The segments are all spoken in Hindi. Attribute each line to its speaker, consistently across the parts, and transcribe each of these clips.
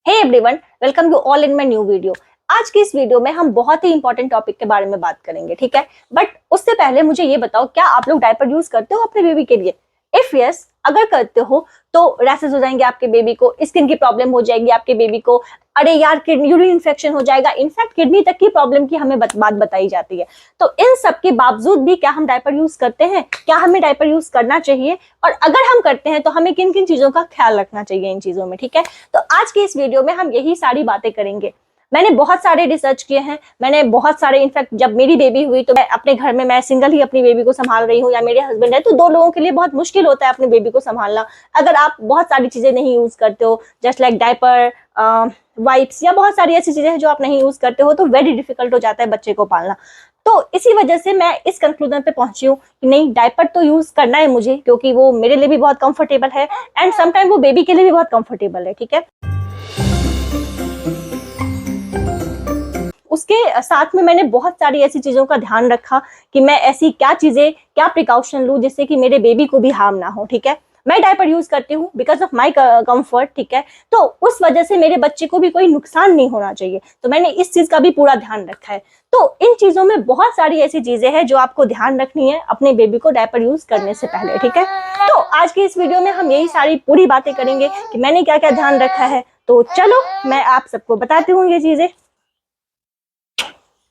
Speaker 1: Hey everyone, welcome you all in my new video. आज की इस वीडियो में हम बहुत ही इंपॉर्टेंट टॉपिक के बारे में बात करेंगे, ठीक है। बट उससे पहले मुझे ये बताओ, क्या आप लोग डायपर यूज करते हो अपने बेबी के लिए? इफ यस, अगर करते हो तो रैसेस हो जाएंगे आपके बेबी को, स्किन की प्रॉब्लम हो जाएगी आपके बेबी को, अरे यार किडनी यूरिन इन्फेक्शन हो जाएगा, इनफैक्ट किडनी तक की प्रॉब्लम की हमें बात बताई जाती है। तो इन सब के बावजूद भी क्या हम डायपर यूज करते हैं? क्या हमें डायपर यूज करना चाहिए? और अगर हम करते हैं तो हमें किन किन चीजों का ख्याल रखना चाहिए इन चीजों में, ठीक है। तो आज की इस वीडियो में हम यही सारी बातें करेंगे। मैंने बहुत सारे रिसर्च किए हैं, मैंने बहुत सारे, इनफैक्ट जब मेरी बेबी हुई तो मैं अपने घर में मैं सिंगल ही अपनी बेबी को संभाल रही हूँ, या मेरे हस्बैंड है, तो दो लोगों के लिए बहुत मुश्किल होता है अपने बेबी को संभालना। अगर आप बहुत सारी चीजें नहीं यूज करते हो, जस्ट लाइक डायपर, वाइप्स या बहुत सारी ऐसी चीजें हैं जो आप नहीं यूज करते हो, तो वेरी डिफिकल्ट हो जाता है बच्चे को पालना। तो इसी वजह से मैं इस कंक्लूजन पे पहुंची हूँ कि नहीं, डायपर तो यूज करना है मुझे, क्योंकि वो मेरे लिए भी बहुत कंफर्टेबल है एंड समटाइम वो बेबी के लिए भी बहुत कंफर्टेबल है, ठीक है। उसके साथ में मैंने बहुत सारी ऐसी चीजों का ध्यान रखा कि मैं ऐसी क्या चीजें, क्या प्रिकॉशन लूं जिससे कि मेरे बेबी को भी हार्म ना हो, ठीक है। मैं डायपर यूज करती हूँ बिकॉज ऑफ माई कंफर्ट, ठीक है। तो उस वजह से मेरे बच्चे को भी कोई नुकसान नहीं होना चाहिए, तो मैंने इस चीज का भी पूरा ध्यान रखा है। तो इन चीजों में बहुत सारी ऐसी चीजें हैं जो आपको ध्यान रखनी है अपने बेबी को डायपर यूज करने से पहले, ठीक है। तो आज की इस वीडियो में हम यही सारी पूरी बातें करेंगे कि मैंने क्या क्या ध्यान रखा है। तो चलो मैं आप सबको बताती हूँ ये चीजें।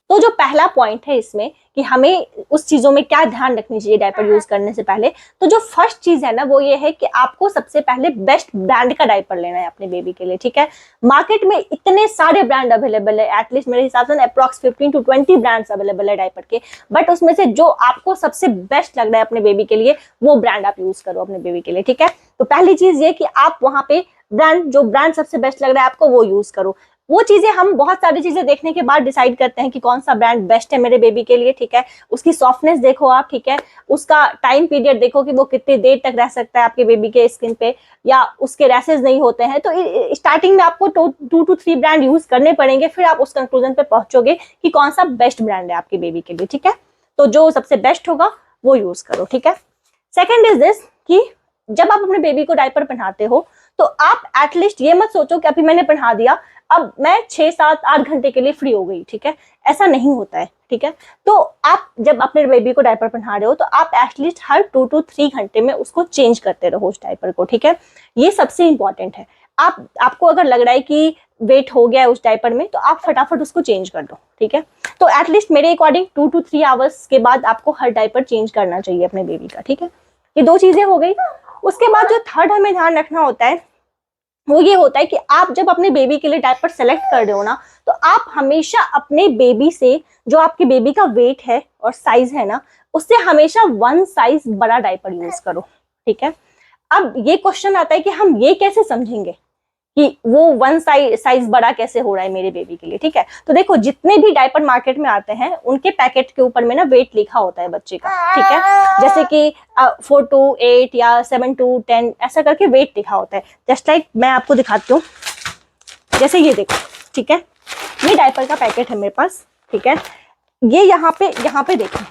Speaker 1: तो जो पहला पॉइंट है इसमें कि हमें उस चीजों में क्या ध्यान रखनी चाहिए डायपर यूज करने से पहले, तो जो फर्स्ट चीज है ना वो ये है कि आपको सबसे पहले बेस्ट ब्रांड का डायपर लेना है अपने बेबी के लिए, ठीक है। मार्केट में इतने सारे ब्रांड अवेलेबल है, एटलीस्ट मेरे हिसाब से अप्रॉक्स 15 to 20 ब्रांड्स अवेलेबल है डायपर के। बट उसमें से जो आपको सबसे बेस्ट लग रहा है अपने बेबी के लिए, वो ब्रांड आप यूज करो अपने बेबी के लिए, ठीक है। तो पहली चीज ये कि आप वहां पे जो ब्रांड सबसे बेस्ट लग रहा है आपको, वो यूज करो। वो चीजें हम बहुत सारी चीजें देखने के बाद डिसाइड करते हैं कि कौन सा ब्रांड बेस्ट है मेरे बेबी के लिए, ठीक है। उसकी सॉफ्टनेस देखो आप, ठीक है। उसका टाइम पीरियड देखो कि वो कितनी देर तक रह सकता है आपके बेबी के स्किन पे, या उसके रैसेस नहीं होते हैं। तो स्टार्टिंग में आपको 2 to 3 ब्रांड यूज करने पड़ेंगे, फिर आप उस कंक्लूजन पे पहुंचोगे कि कौन सा बेस्ट ब्रांड है आपके बेबी के लिए, ठीक है। तो जो सबसे बेस्ट होगा वो यूज करो, ठीक है। सेकेंड इज दिस कि जब आप अपने बेबी को डायपर पहनाते हो तो आप एटलीस्ट ये मत सोचो कि अभी मैंने पहना दिया, अब मैं 6 7 8 घंटे के लिए फ्री हो गई, ठीक है। ऐसा नहीं होता है, ठीक है। तो आप जब अपने बेबी को डायपर पहना रहे हो तो आप एटलीस्ट हर 2 to 3 घंटे में उसको चेंज करते रहो उस डायपर को, ठीक है। ये सबसे इंपॉर्टेंट है। आपको अगर लग रहा है कि वेट हो गया है उस डायपर में, तो आप फटाफट उसको चेंज कर दो, ठीक है। तो एटलीस्ट मेरे अकॉर्डिंग 2 to 3 आवर्स के बाद आपको हर डायपर चेंज करना चाहिए अपने बेबी का, ठीक है। ये दो चीजें हो गई। उसके बाद जो थर्ड हमें ध्यान रखना होता है वो ये होता है कि आप जब अपने बेबी के लिए डायपर सेलेक्ट कर रहे हो ना, तो आप हमेशा अपने बेबी से, जो आपके बेबी का वेट है और साइज है ना, उससे हमेशा 1 साइज बड़ा डायपर यूज करो, ठीक है। अब ये क्वेश्चन आता है कि हम ये कैसे समझेंगे कि वो 1 साइज बड़ा कैसे हो रहा है मेरे बेबी के लिए, ठीक है। तो देखो, जितने भी डायपर मार्केट में आते हैं उनके पैकेट के ऊपर में ना वेट लिखा होता है बच्चे का, ठीक है। जैसे कि 4 to 8 या 7 to 10 ऐसा करके वेट लिखा होता है। जस्ट लाइक मैं आपको दिखाती हूँ, जैसे ये देखो, ठीक है। ये डायपर का पैकेट है मेरे पास, ठीक है। ये यहाँ पे देखो,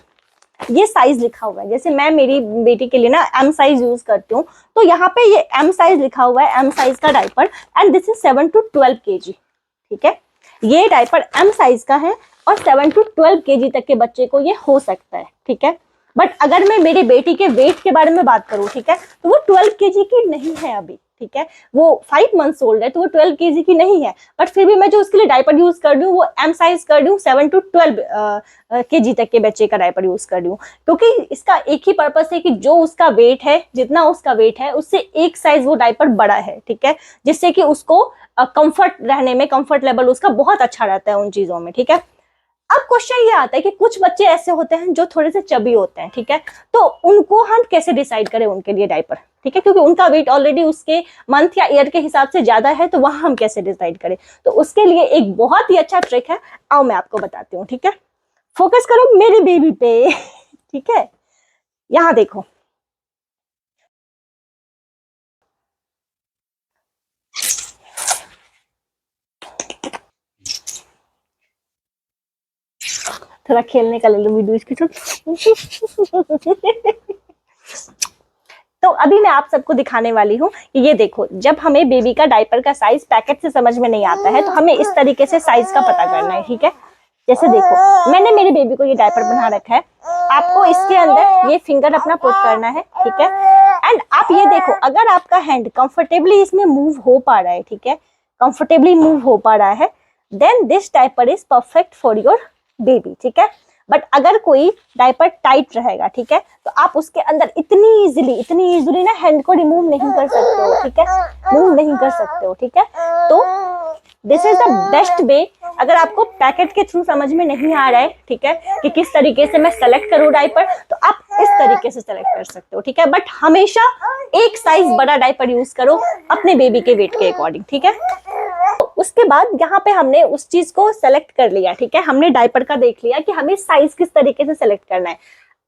Speaker 1: ये साइज लिखा हुआ है। जैसे मैं मेरी बेटी के लिए ना एम साइज यूज करती हूँ, तो यहाँ पे ये एम साइज लिखा हुआ है, एम साइज का diaper, and this is 7 to 12 kg, ठीक है। ये डायपर एम साइज का है और 7 to 12 kg तक के बच्चे को ये हो सकता है, ठीक है। बट अगर मैं मेरी बेटी के वेट के बारे में बात करूँ, ठीक है, तो वो 12 kg की नहीं है अभी, ठीक है। वो 5 months ओल्ड है, तो वो 12 kg की नहीं है। बट फिर भी मैं जो उसके लिए डायपर यूज कर रही हूँ वो एम साइज कर रही हूँ, 7 to 12 kg तक के बच्चे का डायपर यूज कर रही हूँ, क्योंकि इसका एक ही पर्पस है कि जो उसका वेट है, जितना उसका वेट है उससे एक साइज वो डायपर बड़ा है, ठीक है। जिससे कि उसको कंफर्ट रहने में, कंफर्ट लेवल उसका बहुत अच्छा रहता है उन चीजों में, ठीक है। अब क्वेश्चन ये आता है कि कुछ बच्चे ऐसे होते हैं जो थोड़े से चबी होते हैं, ठीक है। तो उनको हम कैसे डिसाइड करें उनके लिए डायपर, ठीक है, क्योंकि उनका वेट ऑलरेडी उसके मंथ या ईयर के हिसाब से ज्यादा है, तो वहां हम कैसे डिसाइड करें? तो उसके लिए एक बहुत ही अच्छा ट्रिक है, आओ मैं आपको बताती हूँ, ठीक है। फोकस करो मेरे बेबी पे ठीक है, यहाँ देखो। थोड़ा खेलने का ले लो वीडियो इसकी तो तो अभी मैं आप सबको दिखाने वाली हूँ कि ये देखो, जब हमें बेबी का डायपर का साइज पैकेट से समझ में नहीं आता है तो हमें इस तरीके से साइज का पता करना है, ठीक है। जैसे देखो, मैंने मेरे बेबी को ये डायपर बना रखा है, आपको इसके अंदर ये फिंगर अपना पुट करना है, ठीक है। एंड आप ये देखो, अगर आपका हैंड कंफर्टेबली इसमें मूव हो पा रहा है, ठीक है, कंफर्टेबली मूव हो पा रहा है, then this diaper is perfect for your baby, ठीक है। बट अगर कोई डायपर टाइट रहेगा, ठीक है, तो आप उसके अंदर इतनी इजीली ना हैंड को रिमूव नहीं कर सकते हो, ठीक है, मूव नहीं कर सकते हो, ठीक है। तो this is the best way. अगर आपको पैकेट के थ्रू समझ में नहीं आ रहा है, ठीक है, कि किस तरीके से मैं सेलेक्ट करूँ डायपर, तो आप इस तरीके से सेलेक्ट कर सकते हो, ठीक है। बट हमेशा एक साइज बड़ा डायपर यूज करो अपने बेबी के वेट के अकॉर्डिंग, ठीक है। उसके बाद यहाँ पे हमने उस चीज को सेलेक्ट कर लिया, ठीक है, हमने डायपर का देख लिया कि हमें साइज किस तरीके से सेलेक्ट करना है।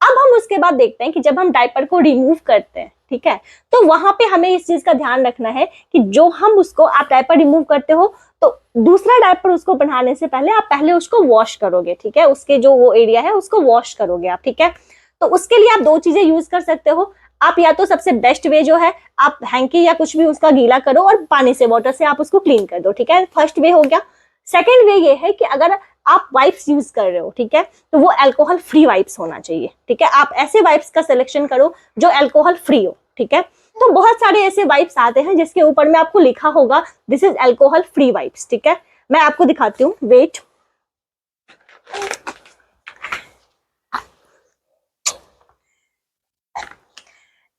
Speaker 1: अब हम उसके बाद देखते हैं कि जब हम डायपर को रिमूव करते हैं, ठीक है, तो वहां पे हमें इस चीज का ध्यान रखना है कि जो हम उसको, आप डायपर रिमूव करते हो तो दूसरा डायपर उसको पहनाने से पहले आप पहले उसको वॉश करोगे, ठीक है, उसके जो वो एरिया है उसको वॉश करोगे आप, ठीक है। तो उसके लिए आप दो चीजें यूज कर सकते हो। आप या तो सबसे बेस्ट वे जो है, आप हैंकी या कुछ भी उसका गीला करो और पानी से, वाटर से आप उसको क्लीन कर दो, ठीक है, फर्स्ट वे हो गया। सेकेंड वे ये है कि अगर आप वाइप्स यूज कर रहे हो, ठीक है, तो वो अल्कोहल फ्री वाइप्स होना चाहिए, ठीक है। आप ऐसे वाइप्स का सिलेक्शन करो जो अल्कोहल फ्री हो, ठीक है। तो बहुत सारे ऐसे वाइप्स आते हैं जिसके ऊपर में आपको लिखा होगा this is alcohol free wipes, ठीक है। मैं आपको दिखाती हूँ, वेट।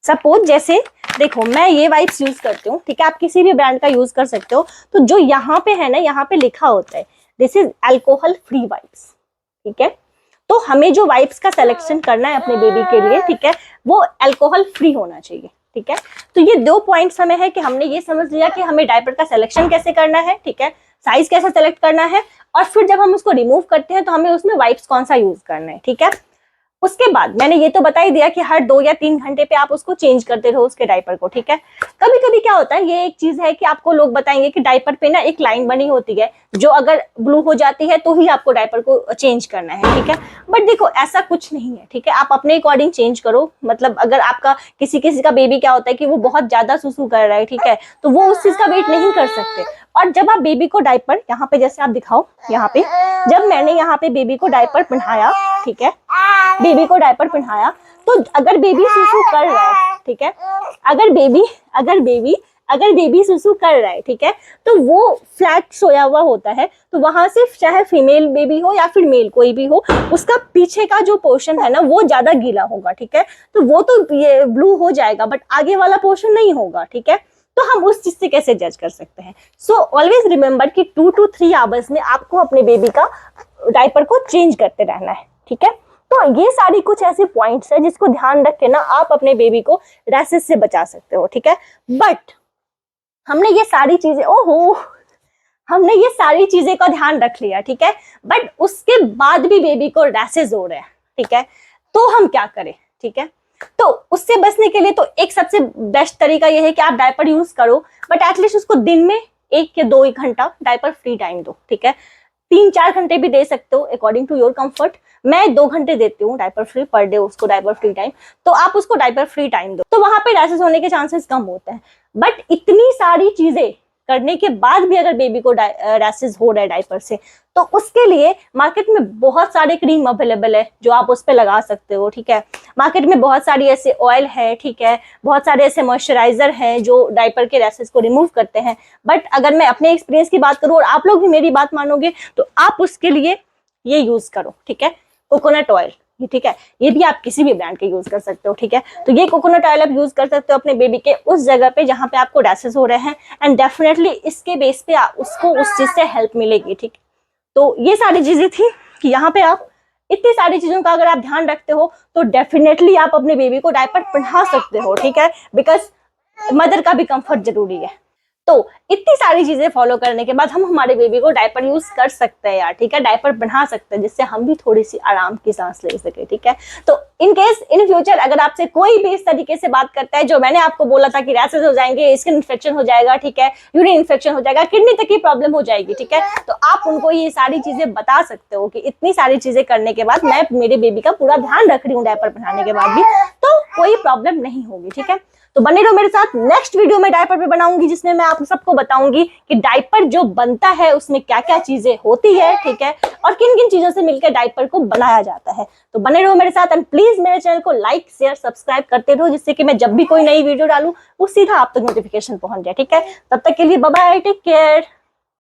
Speaker 1: सपोज जैसे देखो, मैं ये वाइप्स यूज करती हूँ, ठीक है, आप किसी भी ब्रांड का यूज कर सकते हो। तो जो यहाँ पे है ना, यहाँ पे लिखा होता है this is alcohol free wipes, ठीक है। तो हमें जो वाइप्स का सिलेक्शन करना है अपने बेबी के लिए, ठीक है, वो अल्कोहल फ्री होना चाहिए, ठीक है। तो ये दो पॉइंट्स हमें है कि हमने ये समझ लिया कि हमें डायपर का सिलेक्शन कैसे करना है, ठीक है, साइज कैसे सेलेक्ट करना है, और फिर जब हम उसको रिमूव करते हैं तो हमें उसमें वाइप्स कौन सा यूज करना है, ठीक है। उसके बाद मैंने ये तो बता ही दिया कि हर 2 या 3 घंटे पे आप उसको चेंज करते रहो उसके डायपर को, ठीक है। कभी कभी क्या होता है, ये एक चीज है कि आपको लोग बताएंगे कि डायपर पे ना एक लाइन बनी होती है जो अगर ब्लू हो जाती है तो ही आपको डायपर को चेंज करना है, ठीक है। बट देखो, ऐसा कुछ नहीं है, ठीक है, आप अपने अकॉर्डिंग चेंज करो। मतलब अगर आपका किसी का बेबी क्या होता है कि वो बहुत ज्यादा सुसु कर रहा है, ठीक है, तो वो उस चीज का वेट नहीं कर सकते। और जब आप बेबी को डायपर, यहाँ पे जैसे आप दिखाओ, यहाँ पे जब मैंने यहाँ पे बेबी को डायपर पहनाया, ठीक है, बेबी को डायपर पहनाया, तो अगर बेबी सुसु कर रहा है, ठीक है, अगर बेबी सुसु कर रहा है, ठीक है, तो वो फ्लैट सोया हुआ होता है। तो वहां से चाहे फीमेल बेबी हो या फिर मेल कोई भी हो, उसका पीछे का जो पोर्शन है ना वो ज्यादा गीला होगा, ठीक है। तो वो तो ये ब्लू हो जाएगा, बट आगे वाला पोर्शन नहीं होगा, ठीक है। तो हम उस चीज से कैसे जज कर सकते हैं? सो ऑलवेज रिमेंबर कि 2 to 3 आवर्स में आपको अपने बेबी का डायपर को चेंज करते रहना है, ठीक है। तो ये सारी कुछ ऐसे पॉइंट्स है जिसको ध्यान रख के ना आप अपने बेबी को रैशेस से बचा सकते हो, ठीक है। बट हमने ये सारी चीजें, हमने ये सारी चीजें का ध्यान रख लिया, ठीक है, बट उसके बाद भी बेबी को रैशेस हो रहे हैं, ठीक है, तो हम क्या करें, ठीक है। तो उससे बचने के लिए तो एक सबसे बेस्ट तरीका यह है कि आप डायपर यूज करो, बट एटलीस्ट उसको दिन में 1 या 2 घंटा डायपर फ्री टाइम दो, ठीक है। 3-4 घंटे भी दे सकते हो अकॉर्डिंग टू योर कंफर्ट। मैं 2 घंटे देती हूँ डायपर फ्री पर डे, उसको डायपर फ्री टाइम, तो आप उसको डायपर फ्री टाइम दो, तो वहां पे रैशेस होने के चांसेस कम होते हैं। बट इतनी सारी चीजें करने के बाद भी अगर बेबी को रैशेस हो रहा है डायपर से, तो उसके लिए मार्केट में बहुत सारे क्रीम अवेलेबल है जो आप उस पर लगा सकते हो, ठीक है। मार्केट में बहुत सारी ऐसे ऑयल है, ठीक है, बहुत सारे ऐसे मॉइस्चराइजर हैं जो डायपर के रैशेस को रिमूव करते हैं। बट अगर मैं अपने एक्सपीरियंस की बात करूँ और आप लोग भी मेरी बात मानोगे, तो आप उसके लिए ये यूज करो, ठीक है, कोकोनट ऑयल, ठीक है। ये भी आप किसी भी ब्रांड के यूज कर सकते हो, ठीक है। तो ये कोकोनट ऑयल आप यूज कर सकते हो अपने बेबी के उस जगह पे जहां पे आपको रैशेस हो रहे हैं, एंड डेफिनेटली इसके बेस पे उसको उस चीज से हेल्प मिलेगी, ठीक। तो ये सारी चीजें थी कि यहाँ पे आप इतनी सारी चीजों का अगर आप ध्यान रखते हो तो डेफिनेटली आप अपने बेबी को डायपर पहना सकते हो, ठीक है, बिकॉज मदर का भी कंफर्ट जरूरी है। तो इतनी सारी चीजें फॉलो करने के बाद हम हमारे बेबी को डायपर यूज कर सकते हैं यार, ठीक है, डायपर बना सकते हैं जिससे हम भी थोड़ी सी आराम की सांस ले सके, ठीक है। तो इन केस इन फ्यूचर अगर आपसे कोई भी इस तरीके से बात करता है जो मैंने आपको बोला था कि रैशेस हो जाएंगे, स्किन इन्फेक्शन हो जाएगा, ठीक है, यूरिन इन्फेक्शन हो जाएगा, किडनी तक की प्रॉब्लम हो जाएगी, ठीक है, तो आप उनको ये सारी चीजें बता सकते हो कि इतनी सारी चीजें करने के बाद मैं मेरे बेबी का पूरा ध्यान रख रही हूँ डायपर पहनाने के बाद भी, तो कोई प्रॉब्लम नहीं होगी, ठीक है। तो बने रहो मेरे साथ, नेक्स्ट वीडियो में डायपर पे बनाऊंगी जिसमें मैं आप सबको बताऊंगी कि डायपर जो बनता है उसमें क्या क्या चीजें होती है, ठीक है, और किन किन चीजों से मिलकर डायपर को बनाया जाता है। तो बने रहो मेरे साथ एंड प्लीज मेरे चैनल को लाइक शेयर सब्सक्राइब करते रहो, जिससे कि मैं जब भी कोई नई वीडियो डालूं वो सीधा आप तक नोटिफिकेशन पहुंच जाए, ठीक है। तब तक के लिए बाय बाय, टेक केयर।